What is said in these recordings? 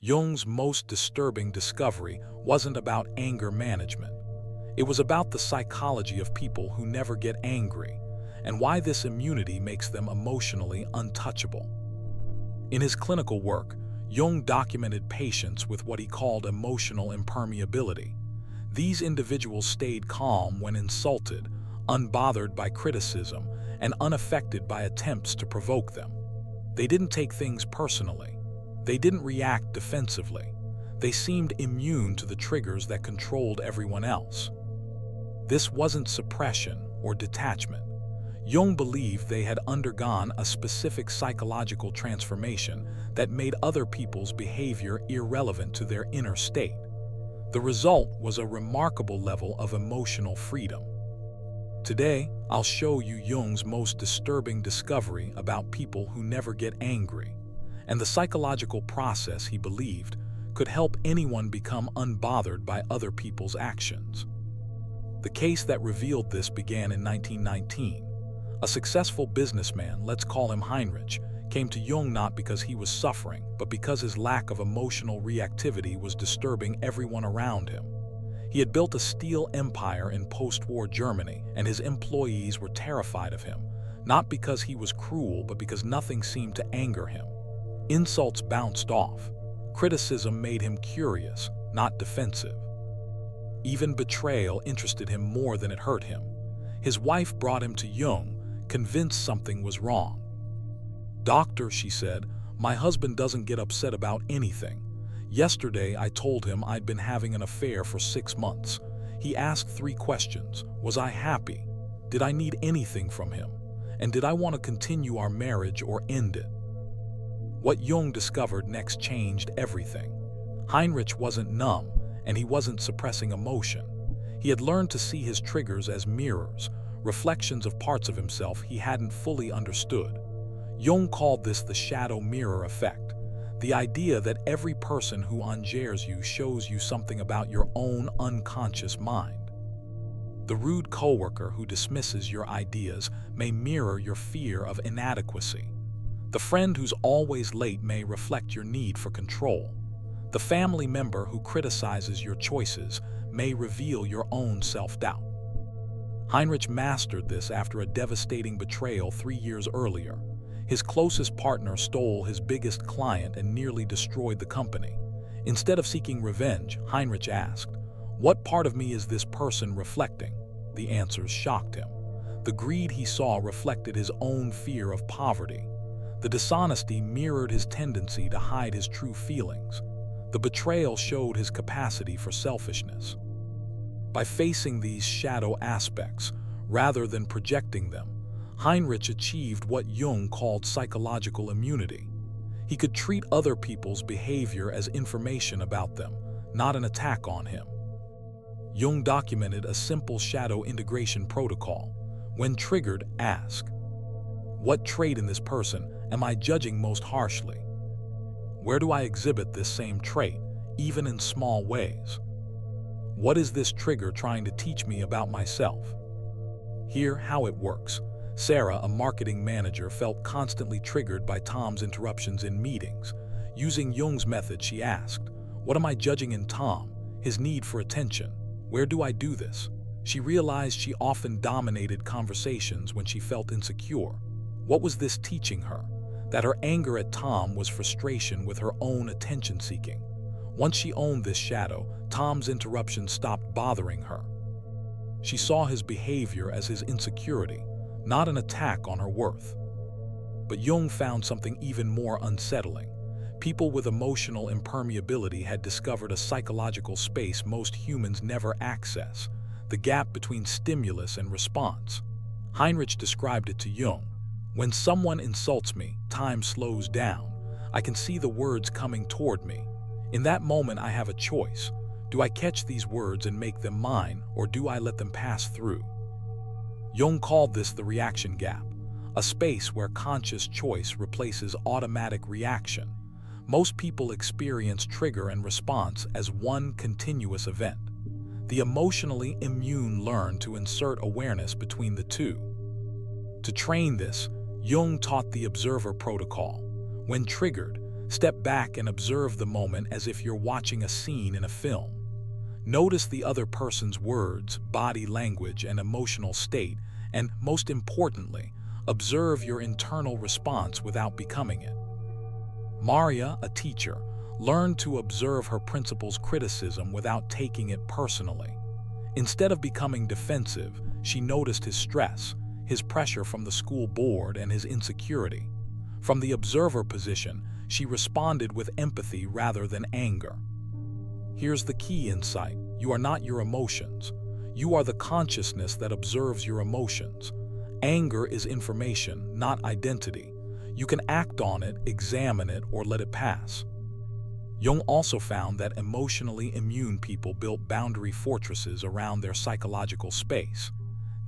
Jung's most disturbing discovery wasn't about anger management. It was about the psychology of people who never get angry, and why this immunity makes them emotionally untouchable. In his clinical work, Jung documented patients with what he called emotional impermeability. These individuals stayed calm when insulted, unbothered by criticism, and unaffected by attempts to provoke them. They didn't take things personally. They didn't react defensively. They seemed immune to the triggers that controlled everyone else. This wasn't suppression or detachment. Jung believed they had undergone a specific psychological transformation that made other people's behavior irrelevant to their inner state. The result was a remarkable level of emotional freedom. Today, I'll show you Jung's most disturbing discovery about people who never get angry, and the psychological process he believed could help anyone become unbothered by other people's actions. The case that revealed this began in 1919. A successful businessman, let's call him Heinrich, came to Jung not because he was suffering, but because his lack of emotional reactivity was disturbing everyone around him. He had built a steel empire in post-war Germany, and his employees were terrified of him, not because he was cruel, but because nothing seemed to anger him. Insults bounced off. Criticism made him curious, not defensive. Even betrayal interested him more than it hurt him. His wife brought him to Jung, convinced something was wrong. "Doctor," she said, "my husband doesn't get upset about anything. Yesterday I told him I'd been having an affair for 6 months. He asked 3 questions. Was I happy? Did I need anything from him? And did I want to continue our marriage or end it?" What Jung discovered next changed everything. Heinrich wasn't numb, and he wasn't suppressing emotion. He had learned to see his triggers as mirrors, reflections of parts of himself he hadn't fully understood. Jung called this the shadow mirror effect, the idea that every person who engages you shows you something about your own unconscious mind. The rude coworker who dismisses your ideas may mirror your fear of inadequacy. The friend who's always late may reflect your need for control. The family member who criticizes your choices may reveal your own self-doubt. Heinrich mastered this after a devastating betrayal 3 years earlier. His closest partner stole his biggest client and nearly destroyed the company. Instead of seeking revenge, Heinrich asked, "What part of me is this person reflecting?" The answers shocked him. The greed he saw reflected his own fear of poverty. The dishonesty mirrored his tendency to hide his true feelings. The betrayal showed his capacity for selfishness. By facing these shadow aspects, rather than projecting them, Heinrich achieved what Jung called psychological immunity. He could treat other people's behavior as information about them, not an attack on him. Jung documented a simple shadow integration protocol. When triggered, ask, "What trait in this person am I judging most harshly? Where do I exhibit this same trait, even in small ways? What is this trigger trying to teach me about myself?" Hear how it works. Sarah, a marketing manager, felt constantly triggered by Tom's interruptions in meetings. Using Jung's method, she asked, "What am I judging in Tom? His need for attention. Where do I do this?" She realized she often dominated conversations when she felt insecure. What was this teaching her? That her anger at Tom was frustration with her own attention-seeking. Once she owned this shadow, Tom's interruptions stopped bothering her. She saw his behavior as his insecurity, not an attack on her worth. But Jung found something even more unsettling. People with emotional impermeability had discovered a psychological space most humans never access, the gap between stimulus and response. Heinrich described it to Jung. "When someone insults me, time slows down. I can see the words coming toward me. In that moment, I have a choice. Do I catch these words and make them mine, or do I let them pass through?" Jung called this the reaction gap, a space where conscious choice replaces automatic reaction. Most people experience trigger and response as one continuous event. The emotionally immune learn to insert awareness between the two. To train this, Jung taught the observer protocol. When triggered, Step back and observe the moment as if you're watching a scene in a film. Notice the other person's words, body language, and emotional state, and most importantly, observe your internal response without becoming it. Maria, a teacher, learned to observe her principal's criticism without taking it personally. Instead of becoming defensive, she noticed his stress, his pressure from the school board, and his insecurity. From the observer position, she responded with empathy rather than anger. Here's the key insight: you are not your emotions. You are the consciousness that observes your emotions. Anger is information, not identity. You can act on it, examine it, or let it pass. Jung also found that emotionally immune people built boundary fortresses around their psychological space.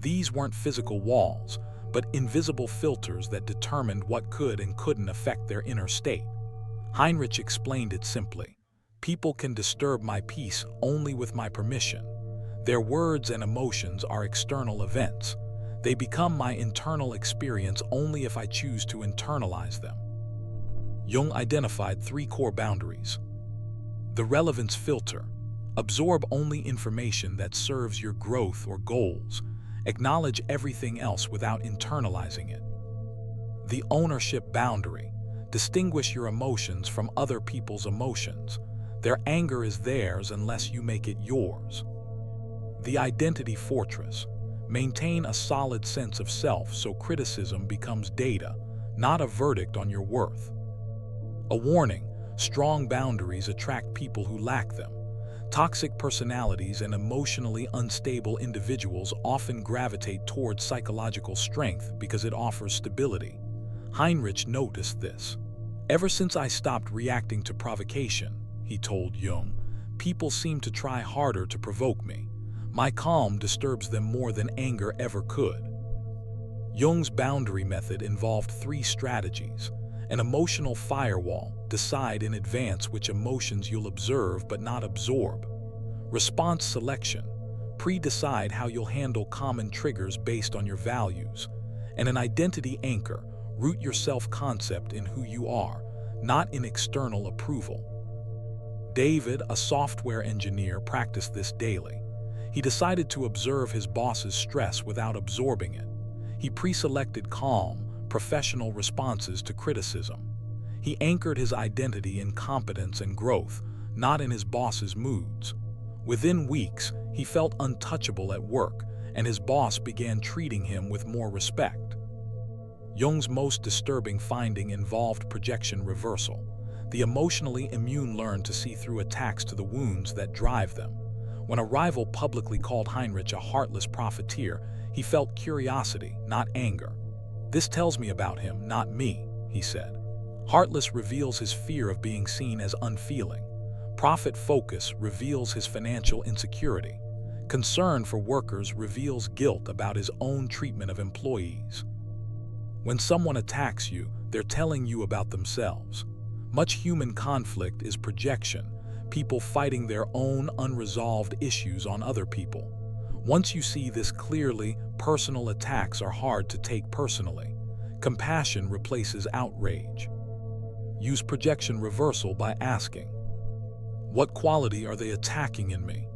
These weren't physical walls, but invisible filters that determined what could and couldn't affect their inner state. Heinrich explained it simply: people can disturb my peace only with my permission. Their words and emotions are external events. They become my internal experience only if I choose to internalize them. Jung identified 3 core boundaries. The relevance filter: absorb only information that serves your growth or goals. Acknowledge everything else without internalizing it. The ownership boundary: distinguish your emotions from other people's emotions. Their anger is theirs unless you make it yours. The identity fortress: maintain a solid sense of self so criticism becomes data, not a verdict on your worth. A warning: strong boundaries attract people who lack them. Toxic personalities and emotionally unstable individuals often gravitate towards psychological strength because it offers stability. Heinrich noticed this. Ever since I stopped reacting to provocation, he told Jung, people seem to try harder to provoke me. My calm disturbs them more than anger ever could. Jung's boundary method involved 3 strategies. An emotional firewall: decide in advance which emotions you'll observe but not absorb. Response selection: pre-decide how you'll handle common triggers based on your values. And an identity anchor: root your self-concept in who you are, not in external approval. David, a software engineer, practiced this daily. He decided to observe his boss's stress without absorbing it. He pre-selected calm, professional responses to criticism. He anchored his identity in competence and growth, not in his boss's moods. Within weeks, he felt untouchable at work, and his boss began treating him with more respect. Jung's most disturbing finding involved projection reversal. The emotionally immune learn to see through attacks to the wounds that drive them. When a rival publicly called Heinrich a heartless profiteer, he felt curiosity, not anger. "This tells me about him, not me," he said. Heartless reveals his fear of being seen as unfeeling. Profit focus reveals his financial insecurity. Concern for workers reveals guilt about his own treatment of employees. When someone attacks you, they're telling you about themselves. Much human conflict is projection, people fighting their own unresolved issues on other people. Once you see this clearly, personal attacks are hard to take personally. Compassion replaces outrage. Use projection reversal by asking, what quality are they attacking in me?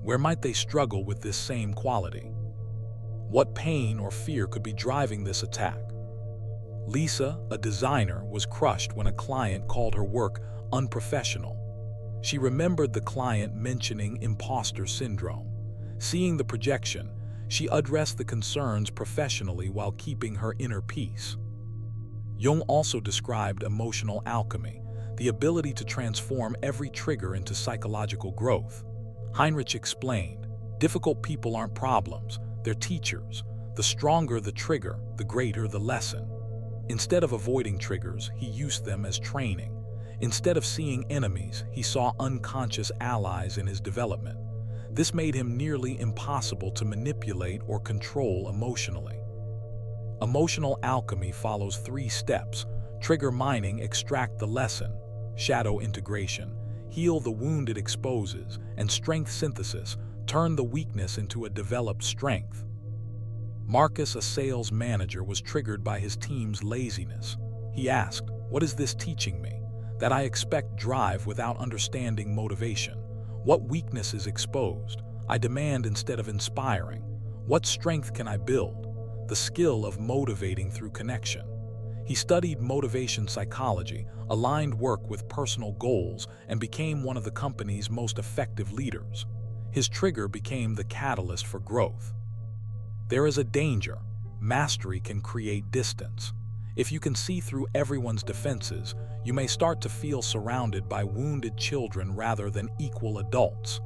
Where might they struggle with this same quality? What pain or fear could be driving this attack? Lisa, a designer, was crushed when a client called her work unprofessional. She remembered the client mentioning imposter syndrome. Seeing the projection, she addressed the concerns professionally while keeping her inner peace. Jung also described emotional alchemy, the ability to transform every trigger into psychological growth. Heinrich explained, difficult people aren't problems, they're teachers. The stronger the trigger, the greater the lesson. Instead of avoiding triggers, he used them as training. Instead of seeing enemies, he saw unconscious allies in his development. This made him nearly impossible to manipulate or control emotionally. Emotional alchemy follows 3 steps: trigger mining, extract the lesson; shadow integration, heal the wound it exposes; and strength synthesis, turn the weakness into a developed strength. Marcus, a sales manager, was triggered by his team's laziness. He asked, "What is this teaching me?" that I expect drive without understanding motivation. What weakness is exposed? I demand instead of inspiring. What strength can I build? The skill of motivating through connection. He studied motivation psychology, aligned work with personal goals, and became one of the company's most effective leaders. His trigger became the catalyst for growth. There is a danger. Mastery can create distance. If you can see through everyone's defenses, you may start to feel surrounded by wounded children rather than equal adults.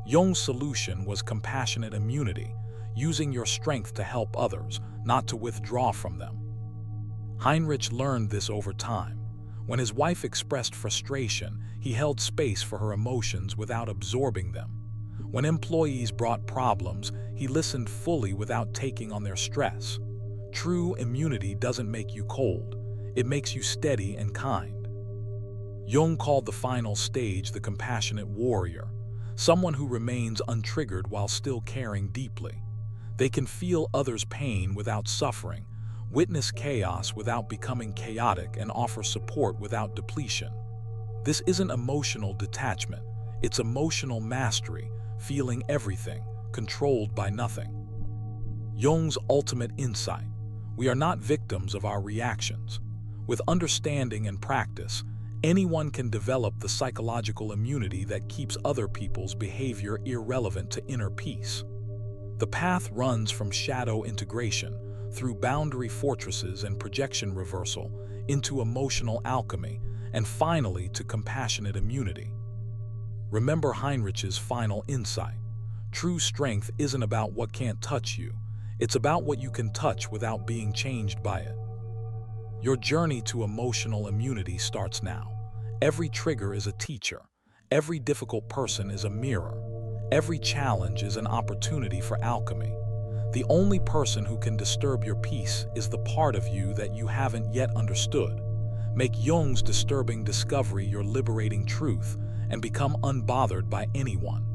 Jung's solution was compassionate immunity, using your strength to help others, not to withdraw from them. Heinrich learned this over time. When his wife expressed frustration, he held space for her emotions without absorbing them. When employees brought problems, he listened fully without taking on their stress. True immunity doesn't make you cold. It makes you steady and kind. Jung called the final stage the compassionate warrior, someone who remains untriggered while still caring deeply. They can feel others' pain without suffering, witness chaos without becoming chaotic, and offer support without depletion. This isn't emotional detachment, it's emotional mastery, feeling everything, controlled by nothing. Jung's ultimate insight: we are not victims of our reactions. With understanding and practice, anyone can develop the psychological immunity that keeps other people's behavior irrelevant to inner peace. The path runs from shadow integration, through boundary fortresses and projection reversal, into emotional alchemy, and finally to compassionate immunity. Remember Heinrich's final insight: true strength isn't about what can't touch you, it's about what you can touch without being changed by it. Your journey to emotional immunity starts now. Every trigger is a teacher. Every difficult person is a mirror. Every challenge is an opportunity for alchemy. The only person who can disturb your peace is the part of you that you haven't yet understood. Make Jung's disturbing discovery your liberating truth and become unbothered by anyone.